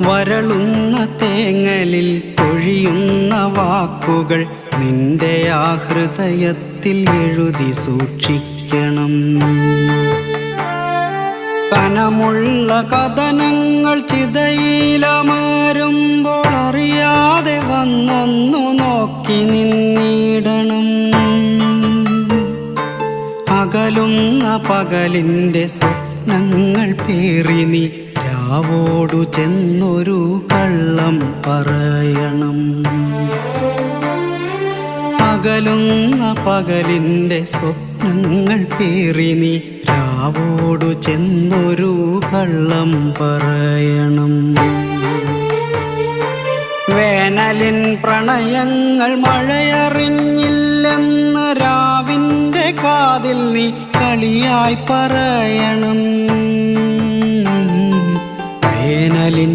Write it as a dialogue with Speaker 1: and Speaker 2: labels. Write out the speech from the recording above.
Speaker 1: വരളുന്ന തേങ്ങലിൽ പൊഴിയുന്ന വാക്കുകൾ നിന്റെ ആ ഹൃദയത്തിൽ എഴുതി സൂക്ഷിക്കണം. കനമുള്ള കഥനങ്ങൾ ചിതയിലമരുമ്പോൾ അറിയാതെ വന്നൊന്നു നോക്കി നിന്നിടണം. അകലുന്ന പകലിൻ്റെ സ്വപ്നങ്ങൾ പേറി നീ രാവോടു ചെന്നൊരു കള്ളം പറയണം. അകലുന്ന പകലിൻ്റെ സ്വപ്നങ്ങൾ പേറി നീ രാവോടു ചെന്നൊരു കള്ളം പറയണം. വേനലിൻ പ്രണയങ്ങൾ മഴയറിഞ്ഞില്ലെന്ന് രാവിൻ്റെ കാതിൽ നീ കളിയായി പറയണം. വേനലിൻ